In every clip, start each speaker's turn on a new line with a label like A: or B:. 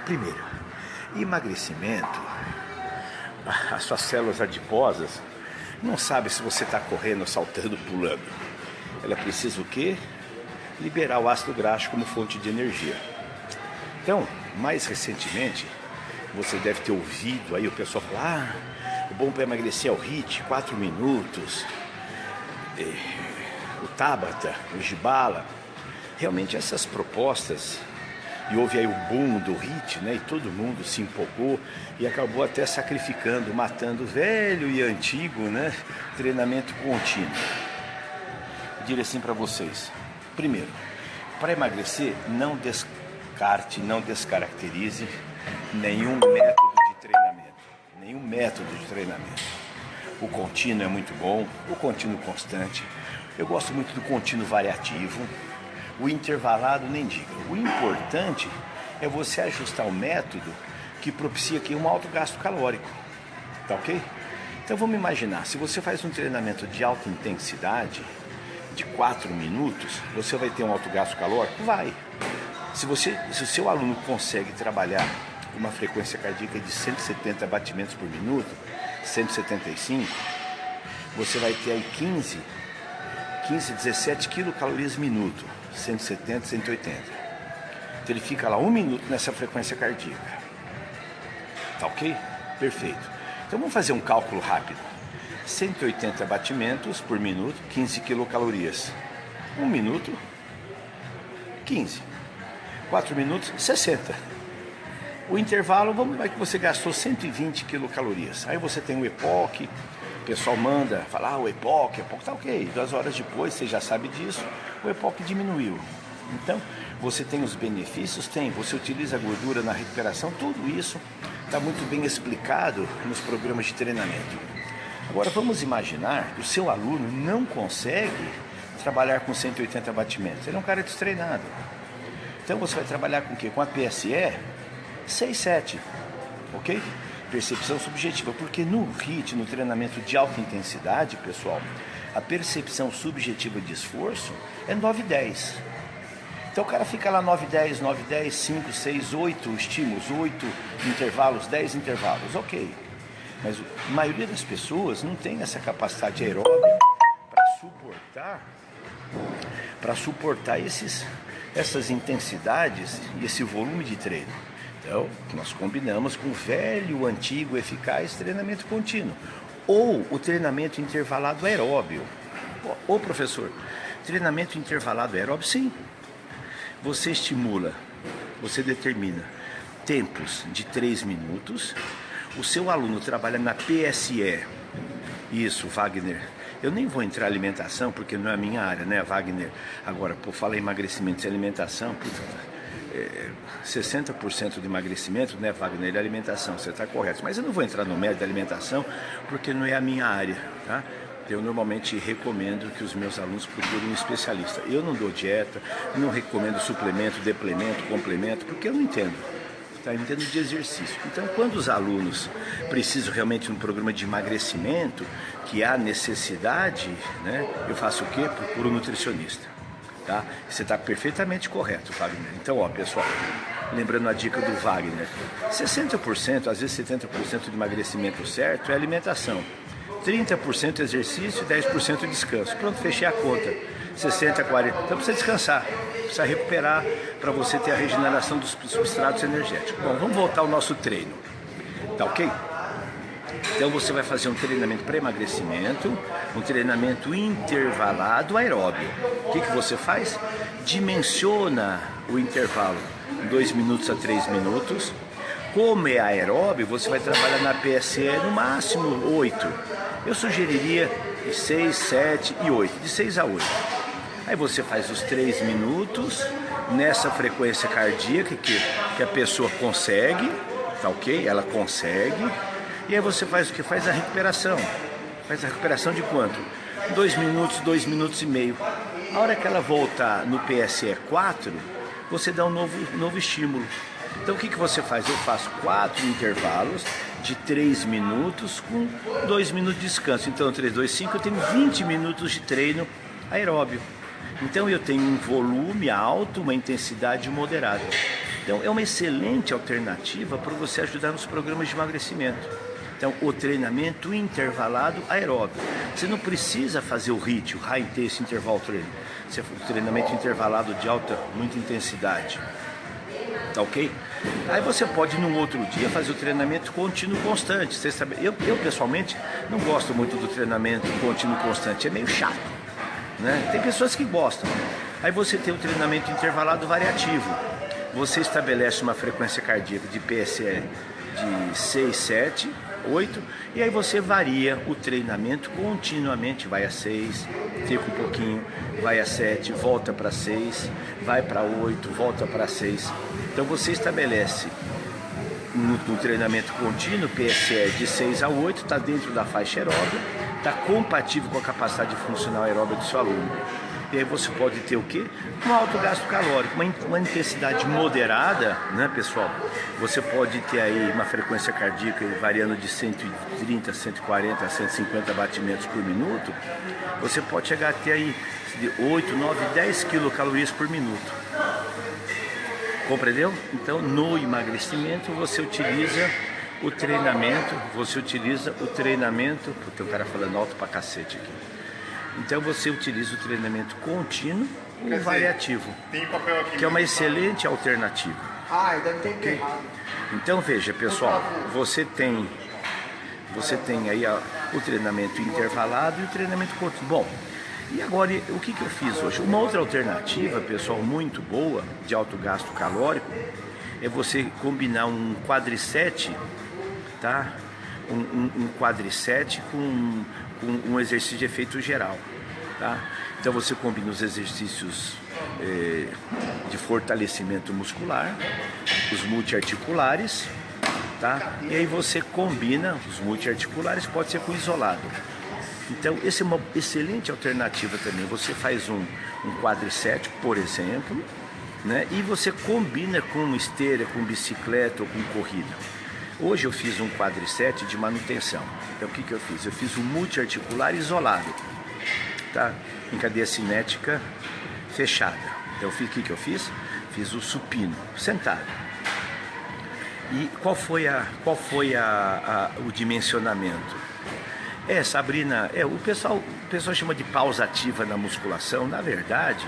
A: Primeiro, emagrecimento, as suas células adiposas não sabem se você está correndo, saltando, pulando. Ela precisa o quê? Liberar o ácido graxo como fonte de energia. Então, mais recentemente, você deve ter ouvido aí o pessoal falar: o bom para emagrecer é o HIIT, 4 minutos, o Tabata, o Gibala. Realmente essas propostas, e houve aí o boom do HIIT, né? E todo mundo se empolgou e acabou até sacrificando, matando o velho e antigo, né? Treinamento contínuo. Eu diria assim para vocês: primeiro, para emagrecer, não descarte, não descaracterize nenhum método de treinamento. Nenhum método de treinamento. O contínuo é muito bom, o contínuo constante. Eu gosto muito do contínuo variativo. O intervalado nem diga. O importante é você ajustar o método que propicia aqui um alto gasto calórico. Tá ok? Então vamos imaginar, se você faz um treinamento de alta intensidade, de 4 minutos, você vai ter um alto gasto calórico? Vai. Se o seu aluno consegue trabalhar com uma frequência cardíaca de 170 batimentos por minuto, 175, você vai ter aí 17 quilocalorias minuto, 170, 180. Então ele fica lá 1 minuto nessa frequência cardíaca. Tá ok? Perfeito. Então vamos fazer um cálculo rápido. 180 batimentos por minuto, 15 quilocalorias. 1 minuto, 15. 4 minutos, 60. O intervalo, vamos ver que você gastou 120 quilocalorias. Aí você tem o EPOC, o pessoal manda falar: o EPOC tá ok. 2 horas depois, você já sabe disso, o EPOC diminuiu. Então, você tem os benefícios? Tem. Você utiliza a gordura na recuperação? Tudo isso está muito bem explicado nos programas de treinamento. Agora, vamos imaginar que o seu aluno não consegue trabalhar com 180 batimentos. Ele é um cara destreinado. Então, você vai trabalhar com o quê? Com a PSE 6, 7. Ok? Percepção subjetiva. Porque no HIIT, no treinamento de alta intensidade, pessoal, a percepção subjetiva de esforço é 9, 10. Então o cara fica lá 9, 10, 9, 10, 5, 6, 8 estímulos, 8 intervalos, 10 intervalos, ok. Mas a maioria das pessoas não tem essa capacidade aeróbica para suportar essas intensidades e esse volume de treino. Então, nós combinamos com o velho, antigo, eficaz treinamento contínuo. Ou o treinamento intervalado aeróbio. Ô professor, treinamento intervalado aeróbio, sim. Você estimula, você determina tempos de 3 minutos. O seu aluno trabalha na PSE. Isso, Wagner. Eu nem vou entrar em alimentação, porque não é a minha área, né, Wagner? Agora, fala em emagrecimento e alimentação, 60% de emagrecimento, né, Wagner, é alimentação, você está correto. Mas eu não vou entrar no mérito da alimentação, porque não é a minha área, tá? Eu normalmente recomendo que os meus alunos procurem um especialista. Eu não dou dieta, não recomendo suplemento, deplemento, complemento, porque eu não entendo. Tá? Eu entendo de exercício. Então, quando os alunos precisam realmente de um programa de emagrecimento, que há necessidade, né, eu faço o quê? Procuro um nutricionista. Tá? Você está perfeitamente correto, Wagner. Então, ó, pessoal, lembrando a dica do Wagner, 60%, às vezes 70% de emagrecimento certo é alimentação. 30% exercício e 10% descanso. Pronto, fechei a conta. 60, 40. Então precisa descansar, precisa recuperar para você ter a regeneração dos substratos energéticos. Bom, vamos voltar ao nosso treino. Tá ok? Então você vai fazer um treinamento para emagrecimento, um treinamento intervalado aeróbio. O que você faz? Dimensiona o intervalo 2 minutos a 3 minutos. Como é aeróbio, você vai trabalhar na PSE no máximo 8. Eu sugeriria de 6, 7 e 8, de 6 a 8. Aí você faz os 3 minutos nessa frequência cardíaca que a pessoa consegue, tá ok? Ela consegue. E aí você faz o que? Faz a recuperação. Faz a recuperação de quanto? 2 minutos, 2 minutos e meio. A hora que ela voltar no PSE 4, você dá um novo estímulo. Então o que você faz? Eu faço 4 intervalos de 3 minutos com 2 minutos de descanso. Então 3, 2, 5, eu tenho 20 minutos de treino aeróbio. Então eu tenho um volume alto, uma intensidade moderada. Então é uma excelente alternativa para você ajudar nos programas de emagrecimento. Então o treinamento intervalado aeróbico. Você não precisa fazer o HIIT, o High Intensity Interval Training. Você o treinamento intervalado de muita intensidade. Tá ok? Aí você pode num outro dia fazer o treinamento contínuo constante. Você sabe, eu pessoalmente não gosto muito do treinamento contínuo constante, é meio chato, né? Tem pessoas que gostam. Aí você tem o treinamento intervalado variativo. Você estabelece uma frequência cardíaca de PSE de 6, 7, 8, e aí você varia o treinamento continuamente, vai a 6, fica um pouquinho, vai a 7, volta para 6, vai para 8, volta para 6. Então você estabelece no treinamento contínuo, PSE de 6 a 8, está dentro da faixa aeróbica, está compatível com a capacidade funcional aeróbica do seu aluno. E aí você pode ter o quê? Um alto gasto calórico, uma intensidade moderada, né, pessoal? Você pode ter aí uma frequência cardíaca variando de 130, 140 a 150 batimentos por minuto. Você pode chegar a ter aí de 8, 9, 10 quilocalorias por minuto. Compreendeu? Então, no emagrecimento, você utiliza o treinamento, tem um cara falando alto pra cacete aqui. Então você utiliza o treinamento contínuo ou variativo, que é uma excelente alternativa.
B: Deve ter errado.
A: Então veja, pessoal, você tem aí o treinamento intervalado e o treinamento contínuo. Bom, e agora o que eu fiz hoje? Uma outra alternativa, pessoal, muito boa de alto gasto calórico é você combinar um quadricep, tá? Um quadricep com um exercício de efeito geral, tá? Então você combina os exercícios de fortalecimento muscular, os multiarticulares, tá? E aí você combina os multiarticulares, pode ser com isolado. Então essa é uma excelente alternativa também. Você faz um quadricep, por exemplo, né? E você combina com esteira, com bicicleta ou com corrida. Hoje eu fiz um quadricep de manutenção. Então o que eu fiz? Eu fiz um multiarticular isolado, tá? Em cadeia cinética fechada. Então o que eu fiz? Fiz o supino, sentado. E qual foi o dimensionamento? Sabrina, o pessoal chama de pausa ativa na musculação. Na verdade,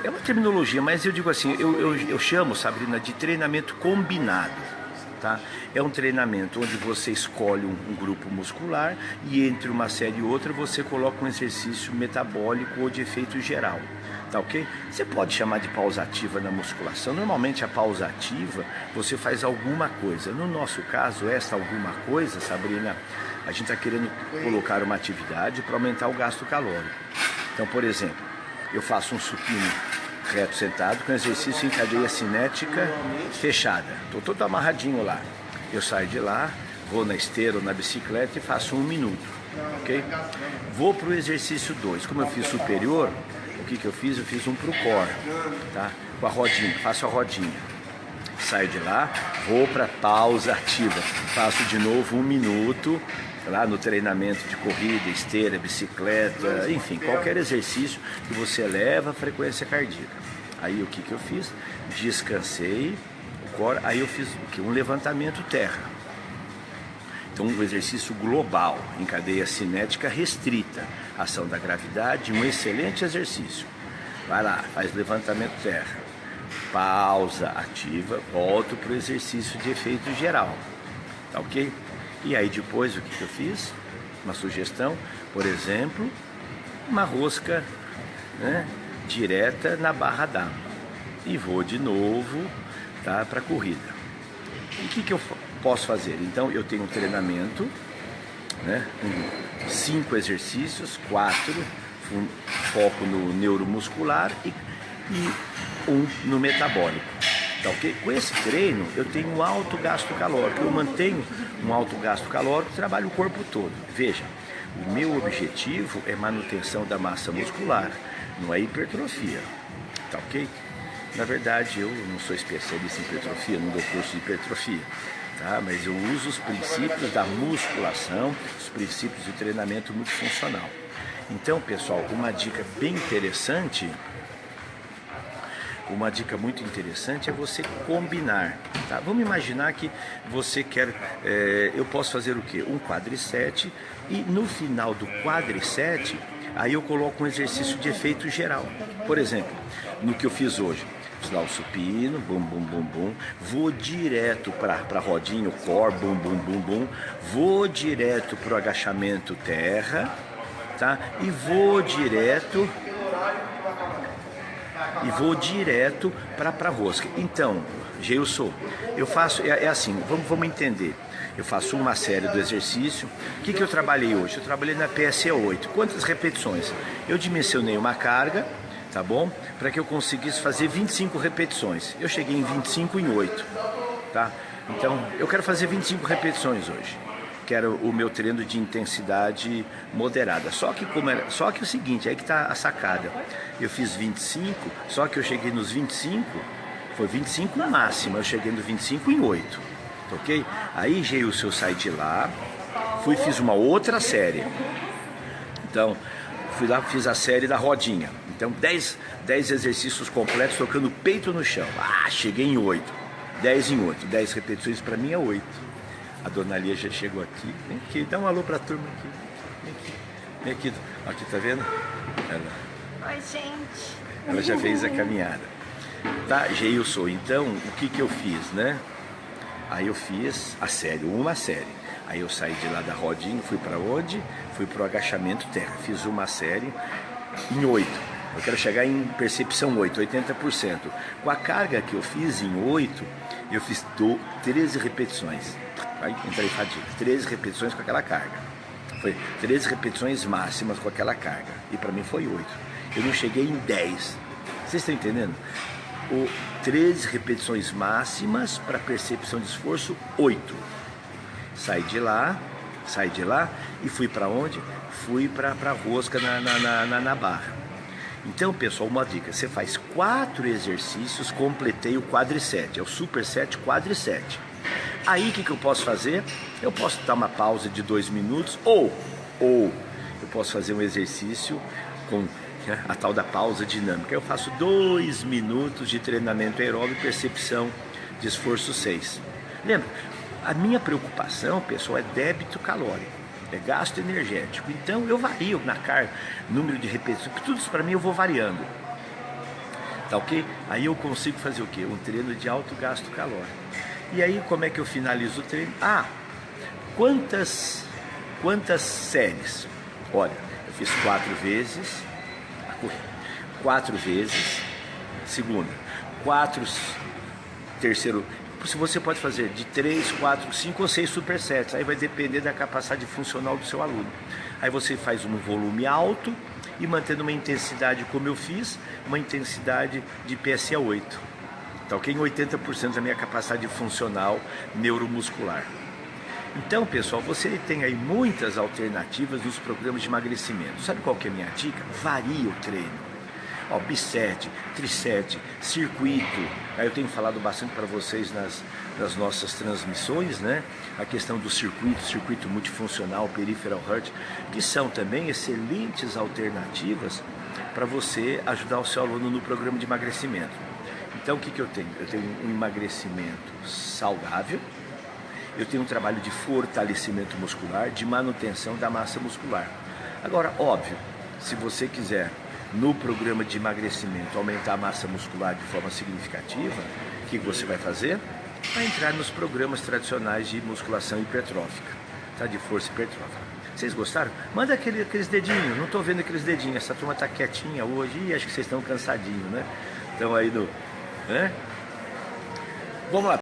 A: é uma terminologia, mas eu digo assim, eu chamo, Sabrina, de treinamento combinado. Tá? É um treinamento onde você escolhe um grupo muscular e entre uma série e outra você coloca um exercício metabólico ou de efeito geral, tá ok? Você pode chamar de pausa ativa na musculação. Normalmente a pausa ativa você faz alguma coisa. No nosso caso, essa alguma coisa, Sabrina, a gente está querendo colocar uma atividade para aumentar o gasto calórico. Então, por exemplo, eu faço um supino reto sentado com exercício em cadeia cinética fechada. Estou todo amarradinho lá. Eu saio de lá, vou na esteira ou na bicicleta e faço 1 minuto, ok? Vou para o exercício 2. Como eu fiz superior, o que eu fiz? Eu fiz um pro core, tá? Com a rodinha, faço a rodinha. Saio de lá, vou para pausa ativa. Faço de novo 1 minuto, lá no treinamento de corrida, esteira, bicicleta, enfim, qualquer exercício que você eleva a frequência cardíaca. Aí o que eu fiz? Descansei o core, aí eu fiz o quê? Um levantamento terra. Então um exercício global, em cadeia cinética restrita, ação da gravidade, um excelente exercício. Vai lá, faz levantamento terra, pausa ativa, volto para o exercício de efeito geral, tá ok? E aí depois o que eu fiz? Uma sugestão, por exemplo, uma rosca, né, direta na barra d'água. E vou de novo, tá, para a corrida. E o que eu posso fazer? Então eu tenho um treinamento, né, 5 exercícios, 4, foco no neuromuscular e 1 no metabólico. Tá, okay? Com esse treino eu tenho um alto gasto calórico, eu mantenho um alto gasto calórico, trabalho o corpo todo. Veja, o meu objetivo é manutenção da massa muscular, não é hipertrofia, tá ok? Na verdade eu não sou especialista em hipertrofia, não dou curso de hipertrofia, tá? Mas eu uso os princípios da musculação, os princípios de treinamento multifuncional. Então, pessoal, uma dica bem interessante uma dica muito interessante é você combinar, tá? Vamos imaginar que você quer, eu posso fazer o quê? Um quadricep e no final do quadricep, aí eu coloco um exercício de efeito geral. Por exemplo, no que eu fiz hoje, fiz lá o supino, bum, bum, bum, bum, vou direto para rodinha, o core, bum, bum, bum, bum, vou direto para o agachamento terra, tá? E vou direto para a rosca. Então, Geilson, eu faço, é assim, vamos entender. Eu faço uma série do exercício. O que eu trabalhei hoje? Eu trabalhei na PSE 8. Quantas repetições? Eu dimensionei uma carga, tá bom? Para que eu conseguisse fazer 25 repetições. Eu cheguei em 25 em 8, tá? Então, eu quero fazer 25 repetições hoje. Quero o meu treino de intensidade moderada. Só que o seguinte, aí que tá a sacada. Eu fiz 25, só que eu cheguei nos 25, foi 25 no máximo, eu cheguei no 25 em 8, ok? Aí, Geilson, eu saí de lá, fiz uma outra série. Então, fui lá, fiz a série da rodinha. Então, 10 exercícios completos tocando o peito no chão. Cheguei em 8, 10 em 8, 10 repetições para mim é 8. A dona Lia já chegou aqui. Vem aqui, dá um alô pra turma aqui. Vem aqui. Vem aqui. Aqui, tá vendo?
C: Oi, gente.
A: Ela já fez a caminhada. Tá, Geilson, então, o que eu fiz, né? Aí eu fiz a série, uma série. Aí eu saí de lá da rodinha, fui pra onde? Fui pro agachamento terra. Fiz uma série em 8. Eu quero chegar em percepção 8, 80%. Com a carga que eu fiz em 8, eu fiz 13 repetições. Aí entrei em fadiga. 13 repetições com aquela carga. Foi 13 repetições máximas com aquela carga. E para mim foi 8. Eu não cheguei em 10. Vocês estão entendendo? 13 repetições máximas para percepção de esforço, 8. Saí de lá e fui para onde? Fui para a rosca na barra. Então, pessoal, uma dica. Você faz 4 exercícios, completei o quadricep. É o superset quadricep. Aí o que eu posso fazer? Eu posso dar uma pausa de 2 minutos ou eu posso fazer um exercício com a tal da pausa dinâmica. Eu faço 2 minutos de treinamento aeróbio e percepção de esforço 6. Lembra, a minha preocupação, pessoal, é débito calórico, é gasto energético. Então eu vario na carga, número de repetições, tudo isso para mim eu vou variando. Tá ok? Aí eu consigo fazer o quê? Um treino de alto gasto calórico. E aí, como é que eu finalizo o treino? Quantas séries? Olha, eu fiz 4 vezes, 4 vezes, segunda, 4, terceiro. Se você pode fazer de 3, 4, 5 ou 6 supersets, aí vai depender da capacidade funcional do seu aluno. Aí você faz um volume alto e mantendo uma intensidade, como eu fiz, uma intensidade de PSE 8. Tá ok? Em 80% da minha capacidade funcional neuromuscular. Então, pessoal, você tem aí muitas alternativas nos programas de emagrecimento. Sabe qual que é a minha dica? Varia o treino. Bicep, tricep, circuito. Aí eu tenho falado bastante para vocês nas nossas transmissões, né? A questão do circuito multifuncional, peripheral heart, que são também excelentes alternativas para você ajudar o seu aluno no programa de emagrecimento. Então, o que eu tenho? Eu tenho um emagrecimento saudável, eu tenho um trabalho de fortalecimento muscular, de manutenção da massa muscular. Agora, óbvio, se você quiser, no programa de emagrecimento, aumentar a massa muscular de forma significativa, o que você vai fazer? Vai entrar nos programas tradicionais de musculação hipertrófica, tá? De força hipertrófica. Vocês gostaram? Manda aqueles dedinhos, não estou vendo aqueles dedinhos, essa turma está quietinha hoje e acho que vocês estão cansadinhos, né? Estão aí no... Vamos lá.